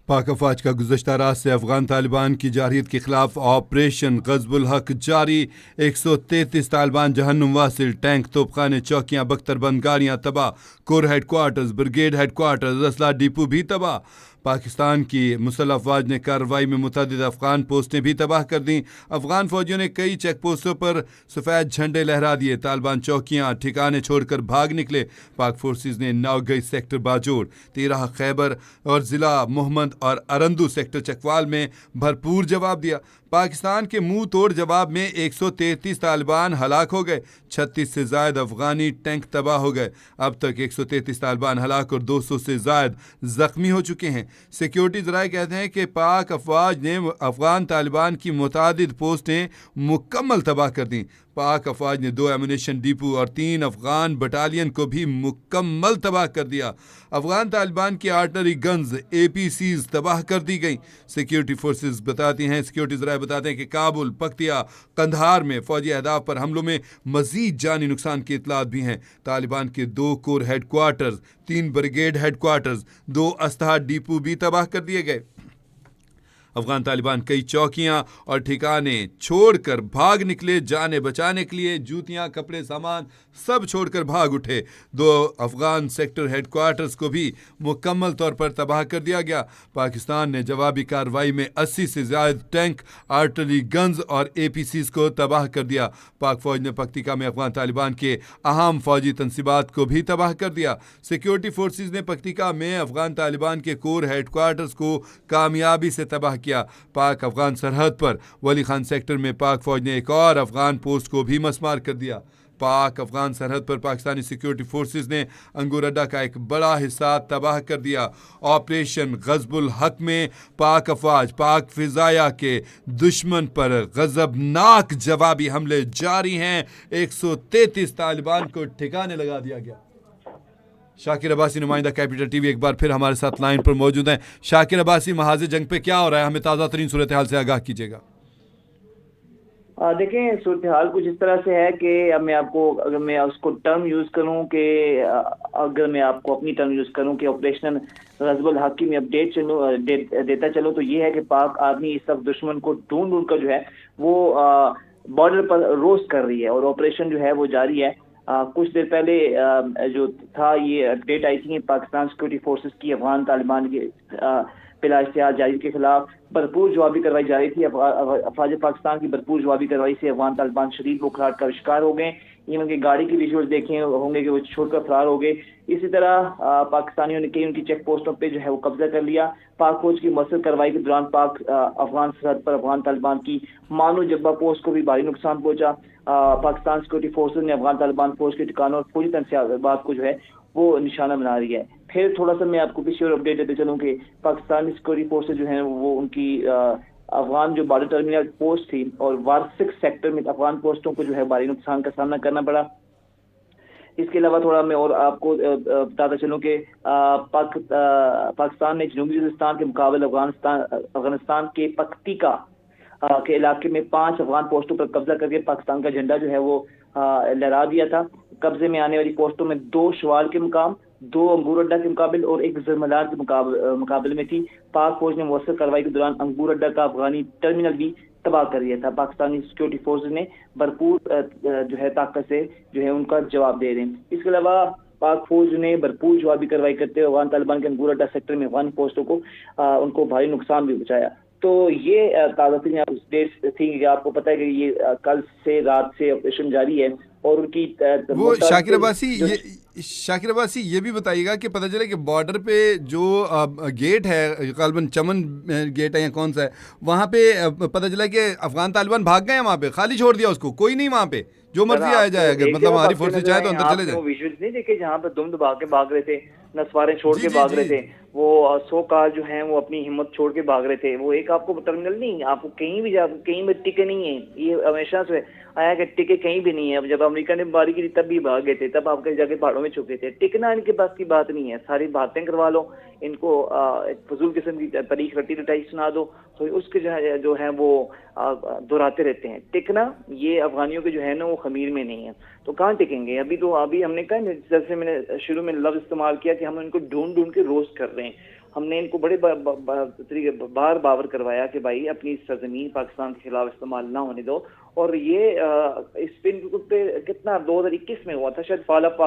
पाक अफवाज का गुज़श्ता रात से अफ़गान तालिबान की जारहियत के ख़िलाफ़ ऑपरेशन ग़ज़बुल हक़ जारी। 133 तालिबान जहन्नुम वासिल, टैंक, तोपखाने, चौकियाँ, बख्तरबंद, गाड़ियाँ तबाह, कोर हेडक्वार्टर्स, ब्रिगेड हेडक्वार्टर्स, असला डिपो भी तबाह। पाकिस्तान की मुसल्लह अफवाज ने कार्रवाई में मुतअद्दिद अफ़गान पोस्टें भी तबाह कर दी। अफ़गान फ़ौजियों ने कई चेक पोस्टों पर सफ़ेद झंडे लहरा दिए। तालिबान चौकियाँ ठिकाने छोड़कर भाग निकले। पाक फोर्सेस ने नौगई सेक्टर बाजोर, 13 खैबर और ज़िला मोहम्मद और अरंदू सेक्टर चकवाल में भरपूर जवाब दिया। पाकिस्तान के मुंह तोड़ जवाब में 133 तालिबान हलाक हो गए। 36 से ज़ायद अफ़गानी टैंक तबाह हो गए। अब तक 133 तालिबान हलाक और 200 से ज़ायद ज़ख्मी हो चुके हैं। सिक्योरिटी ज़राए कहते हैं कि पाक अफवाज ने अफ़गान तालिबान की मुतादिद पोस्टें मुकम्मल तबाह कर दी। पाक अफवाज ने 2 एमुनेशन डिपो और 3 अफ़गान बटालियन को भी मुकम्मल तबाह कर दिया। अफ़गान तालिबान की आर्टलरी गन्स APCs तबाह कर दी गई। सिक्योरिटी फोर्सेस बताती हैं सिक्योरिटी ज़राए बताते हैं कि काबुल, पख्तिया, कंधार में फ़ौजी अहदाफ पर हमलों में मज़ीद जानी नुकसान की इतलात भी हैं। तालिबान के 2 कोर हेडक्वार्टर्स, 3 ब्रिगेड हेडक्वार्टर्स, 2 अस्तहा डिपो भी तबाह कर दिए गए। अफ़गान तालिबान कई चौकियां और ठिकाने छोड़कर भाग निकले। जाने बचाने के लिए जूतियां, कपड़े, सामान सब छोड़कर भाग उठे। 2 अफ़गान सेक्टर हेडक्वार्टर्स को भी मुकम्मल तौर पर तबाह कर दिया गया। पाकिस्तान ने जवाबी कार्रवाई में 80 से ज़्यादा टैंक, आर्टलरी गन्स और APCs को तबाह कर दिया। पाक फ़ौज ने पख्तिका में अफ़गान तालिबान के अहम फ़ौजी तनसीबात को भी तबाह कर दिया। सिक्योरिटी फोर्सेस ने पख्तिका में अफ़गान तालिबान के कोर हेडक्वार्टर्स को कामयाबी से तबाह किया। पाक अफ़गान सरहद पर वली खान सेक्टर में पाक फ़ौज ने एक और अफ़गान पोस्ट को भी मसमार कर दिया। पाक अफ़गान सरहद पर पाकिस्तानी सिक्योरिटी फोर्सेस ने अंगूर अड्डा का एक बड़ा हिस्सा तबाह कर दिया। ऑपरेशन ग़ज़बुल हक़ में पाक अफ़वाज, पाक फ़िज़ाया के दुश्मन पर गज़बनाक जवाबी हमले जारी हैं। 133 तालिबान को ठिकाने लगा दिया गया। शाकिर अब्बासी, नुमाइंदा कैपिटल टीवी, एक बार फिर हमारे साथ लाइन पर मौजूद हैं। शाकिर अब्बासी, महाज़ जंग पे क्या हो रहा है, हमें ताज़ा तरीन सूरत हाल से आगाह कीजिएगा। देखें, सूरत हाल कुछ इस तरह से है कि अब मैं आपको, अगर मैं उसको टर्म यूज़ करूं कि अगर मैं आपको अपनी टर्म यूज़ करूं कि ऑपरेशन ग़ज़बुल हक़ की मैं अपडेट देता चलूं, तो ये है कि पाक आर्मी इस वक्त दुश्मन को ढूंढ ढूंढ कर जो है वो बॉर्डर पर रोस्ट कर रही है और ऑपरेशन जो है वो जारी है। कुछ देर पहले जो था ये अपडेट आई थी पाकिस्तान सिक्योरिटी फोर्सेस की अफ़गान तालिबान के बिला इश्तिहार जारी के खिलाफ भरपूर जवाबी कार्रवाई जारी थी। अफवाज पाकिस्तान की भरपूर जवाबी कार्रवाई से अफ़गान तालिबान शदीद बुखराहट का शिकार हो गए। इवन की गाड़ी की विजुअल्स देखे होंगे कि वो छोड़कर फरार हो गए। इसी तरह पाकिस्तानियों ने कई उनकी चेक पोस्टों पे जो है वो कब्जा कर लिया। पाक फौज की मसल कार्रवाई के दौरान पाक अफ़गान सरहद पर अफ़गान तालिबान की मानो जब्बा पोस्ट को भी भारी नुकसान पहुंचा। पाकिस्तान सिक्योरिटी फोर्सेज ने अफ़गान तालिबान फौज के ठिकानों और फौजी तनसीबात को जो है वो निशाना बना रही है। फिर थोड़ा सा मैं आपको पीछे और अपडेट देते चलूँ कि पाकिस्तानी सिक्योरिटी फोर्सेज जो है वो उनकी अफगान जो बॉर्डर टर्मिनल पोस्ट थी और वार्सिक सेक्टर में अफगान पोस्टों को जो है भारी नुकसान का सामना करना पड़ा। इसके अलावा थोड़ा मैं और आपको बताता चलूँ कि पाकिस्तान ने जनूबी वज़ीरिस्तान के मुकाबले अफगानिस्तान के पख्तिका के इलाके में 5 अफगान पोस्टों पर कब्जा करके पाकिस्तान का झंडा जो है वो लहरा दिया था। कब्जे में आने वाली पोस्टों में 2 शवाल के मुकाम, 2 अंगूर अड्डा के मुकाबले और 1 जरमलार के मुकाबले में थी। पाक फौज ने मौसर कार्रवाई के दौरान अंगूर अड्डा का अफगानी टर्मिनल भी तबाह कर दिया था। पाकिस्तानी सिक्योरिटी फोर्सेज ने भरपूर जो है ताकत से जो है उनका जवाब दे रहे हैं। इसके अलावा पाक फौज ने भरपूर जवाबी कार्रवाई करते हुए अफगान तालिबान के अंगूर अड्डा सेक्टर में अफगानी पोस्टों को उनको भारी नुकसान भी पहुंचाया। तो ये ताज़ा तरीन अपडेट्स थी कि आपको पता है कि ये कल से रात से ऑपरेशन जारी है और उनकी वो शाकिर अब्बासी ये भी बताइएगा कि पता चले कि बॉर्डर पे जो गेट है, ग़ालिबन चमन गेट है या कौन सा है, वहाँ पे पता चला कि अफ़गान तालिबान भाग गए हैं, वहाँ पे खाली छोड़ दिया उसको, कोई नहीं वहाँ पे, जो मर्जी आया जाए, अगर मतलब हमारी फोर्सेज चाहे तो अंदर चले जाए। विजुअल्स नहीं देखे जहाँ पे दुम दबा के भाग रहे थे, नस्वारें छोड़ के भाग रहे थे, वो 100 कार जो हैं वो अपनी हिम्मत छोड़ के भाग रहे थे। वो एक आपको टर्मिनल नहीं, आपको कहीं भी कहीं भी टिके नहीं है, ये हमेशा से आया कि टिके कहीं भी नहीं है। अब जब अमेरिका ने बारी की तब भी भाग गए थे, तब आपके जाके पहाड़ों में छुपे थे। टिकना इनके पास की बात नहीं है, सारी बातें करवा लो इनको, फजूल किस्म की तारीख रटी रटाई सुना दो तो उसके जो है वो दोहराते रहते हैं। टिकना ये अफगानियों के जो है ना वो खमीर में नहीं है, तो कहाँ टिकेंगे। अभी हमने कहा, जैसे मैंने शुरू में लफ्ज इस्तेमाल किया कि हम इनको ढूंढ ढूंढ के रोस्ट कर रहे हैं हमने इनको बड़े तरीके बार बावर करवाया कि भाई अपनी सरजमीन पाकिस्तान के खिलाफ इस्तेमाल ना होने दो। और ये इस पे कितना 2021 में हुआ था शायद, फाल ऑफ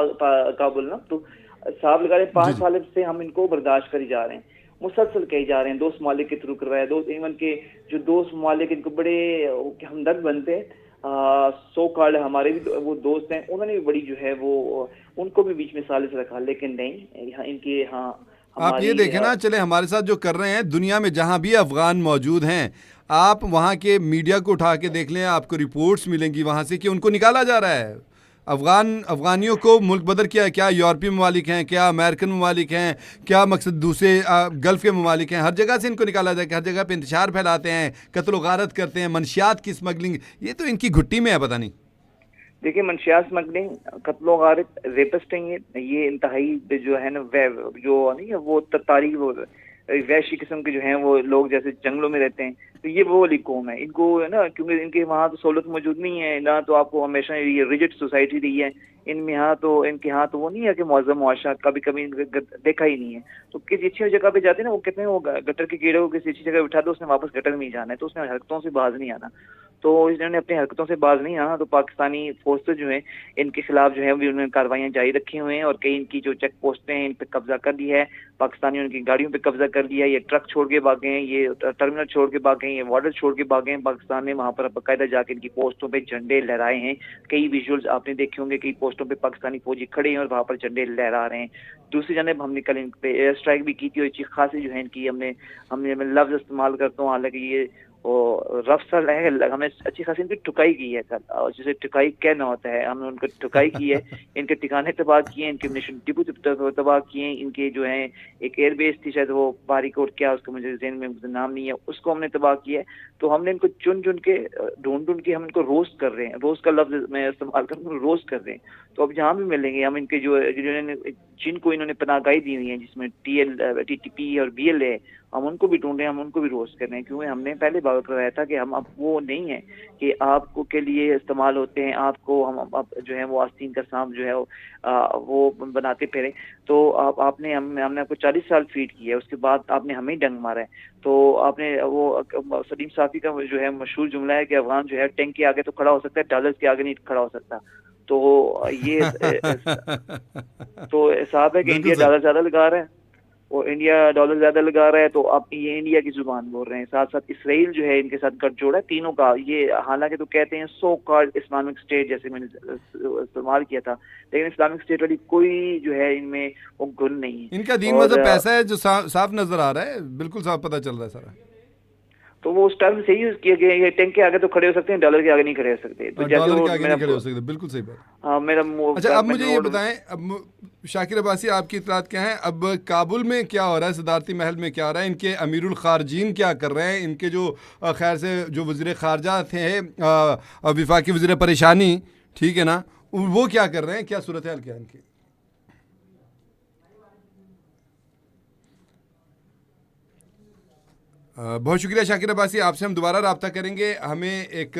काबुल ना, तो साहब लगा रहे 5 साल से हम इनको बर्दाश्त करी जा रहे हैं, मुसलसल कही जा रहे हैं। 2 ममालिक के थ्रू करवाया, 2 इवन के जो 2 ममालिक इनको बड़े हमदर्द बनते हैं, सो कॉल्ड हमारे भी वो दोस्त हैं, उन्होंने भी बड़ी जो है वो उनको भी बीच में सालिस रखा, लेकिन नहीं यहाँ इनके यहाँ आप ये देखें ना, चले हमारे साथ जो कर रहे हैं, दुनिया में जहाँ भी अफगान मौजूद हैं, आप वहाँ के मीडिया को उठा के देख लें, आपको रिपोर्ट्स मिलेंगी वहाँ से कि उनको निकाला जा रहा है। अफगानियों को मुल्क बदर किया, क्या यूरोपीय ममालिक हैं, क्या अमेरिकन ममालिक हैं, क्या मकसद दूसरे गल्फ़ के ममालिक हैं, हर जगह से इनको निकाला जाए, हर जगह पे इंतशार फैलाते हैं, कत्ल गारत करते हैं, मनशियात की स्मगलिंग, ये तो इनकी घुट्टी में है, पता नहीं। देखिए मंशियात स्मगलिंग, कत्लो गारत, रेपिस्ट हैं, ये इंतहाई जो है ना जो नहीं है वो तारी वो वैशी किस्म के जो हैं वो लोग जैसे जंगलों में रहते हैं, तो ये वो वाली कौम है। इनको है ना, क्योंकि इनके वहाँ तो सहूलत मौजूद नहीं है ना, तो आपको हमेशा ये रिजिड सोसाइटी रही है इनमें, यहाँ तो इनके यहाँ तो वो नहीं है कि मौजूद मुआशरा कभी कभी देखा ही नहीं है। तो किसी अच्छी जगह पे जाते हैं ना, वो कितने वो गटर के कीड़े को किसी अच्छी जगह बिठा दो, उसने वापस गटर में ही जाना है, तो उसने हरकतों से बाज नहीं आना। तो इन्होंने अपनी हरकतों से बाज नहीं आना, तो पाकिस्तानी फोर्सेज जो है इनके खिलाफ जो है भी उन्होंने कार्रवाइयाँ जारी रखी हुए हैं, और कई इनकी जो चेक पोस्टें हैं इन पर कब्जा कर लिया है, पाकिस्तानी उनकी गाड़ियों पे कब्जा कर लिया है, ये ट्रक छोड़ के भागे हैं, ये टर्मिनल छोड़ के भागे हैं, ये बॉर्डर छोड़ के भागे हैं। पाकिस्तान ने वहाँ पर बाकायदा जाके इनकी पोस्टों पे झंडे लहराए हैं। कई विजुअल्स आपने देखे होंगे, कई पोस्टों पे पाकिस्तानी फौजी खड़े हैं और वहाँ पर झंडे लहरा रहे हैं। दूसरी जानब हमने कल इन पे एयर स्ट्राइक भी की थी, और चीख खासी जो है इनकी हमने लफ्ज इस्तेमाल करता हूँ, हालांकि ये और रफ सल है, हमने अच्छी खासी इनकी ठुकाई की है कल, और जिसे ठुकाई कहना होता है, हमने उनको ठुकाई की है। इनके ठिकाने तबाह किए, इनके मिशन डिपो तबाह किए, इनके जो है एक एयरबेस थी शायद वो बारीकोट क्या उसको मुझे ज़हन में नाम नहीं है, उसको हमने तबाह किया है। तो हमने इनको चुन चुन के ढूंढ के हम इनको रोस्ट कर रहे हैं, रोस्ट का लफ्ज मैं इस्तेमाल कर रहा हूँ, रोस्ट कर रहे हैं। तो अब जहाँ भी मिलेंगे हम इनके जो जिनको इन्होंने पनाहगाही दी हुई है, जिसमें TTP और BLA, हम उनको भी ढूंढ रहे हैं, हम उनको भी रोस्ट कर रहे हैं, क्योंकि हमने पहले बात करवाया था कि हम अब वो नहीं है कि आपको के लिए इस्तेमाल होते हैं, आपको हम अब जो है वो आस्तीन का सांप जो है वो बनाते फिरे। तो हमने आपको 40 साल फीड किया है, उसके बाद आपने हमें ही डंग मारा है। तो आपने वो सलीम साफी का जो है मशहूर जुमला है कि अफगान जो है टैंक के आगे तो खड़ा हो सकता है, डॉलर्स के आगे नहीं खड़ा हो सकता। तो ये तो साहब है कि इंडिया डॉलर ज्यादा लगा रहा है और इंडिया डॉलर ज्यादा लगा रहा है, तो आप ये इंडिया की जुबान बोल रहे हैं। साथ साथ इसराइल जो है इनके साथ गठजोड़ है तीनों का। ये हालांकि तो कहते हैं सो कॉल्ड इस्लामिक स्टेट, जैसे मैंने इस्तेमाल किया था, लेकिन इस्लामिक स्टेट वाली कोई जो है इनमें वो गुण नहीं है। इनका दीन मजहब पैसा है जो साफ नजर आ रहा है, बिल्कुल साफ पता चल रहा है सारा। तो वो उस टर्म से यूज किया गया, ये टैंक के आगे तो खड़े हो सकते हैं, डॉलर के आगे नहीं खड़े हो सकते। तो जैसे डॉलर के आगे नहीं खड़े हो सकते, बिल्कुल सही बात। हाँ मेरा अच्छा, अब मुझे ये बताएं, अब शाकिर अब्बासी आपकी इतलात क्या है, अब काबुल में क्या हो रहा है, सदारती महल में क्या हो रहा है, इनके अमीरुल खारजीन क्या कर रहे हैं, इनके जो खैर से जो वज़ीर ख़ारजा थे वफाकी वज़ीर परेशानी, ठीक है ना, वो क्या कर रहे हैं, क्या सूरत हाल क्या है इनकी। बहुत शुक्रिया शाकिर अब्बासी, आपसे हम दोबारा रब्ता करेंगे। हमें एक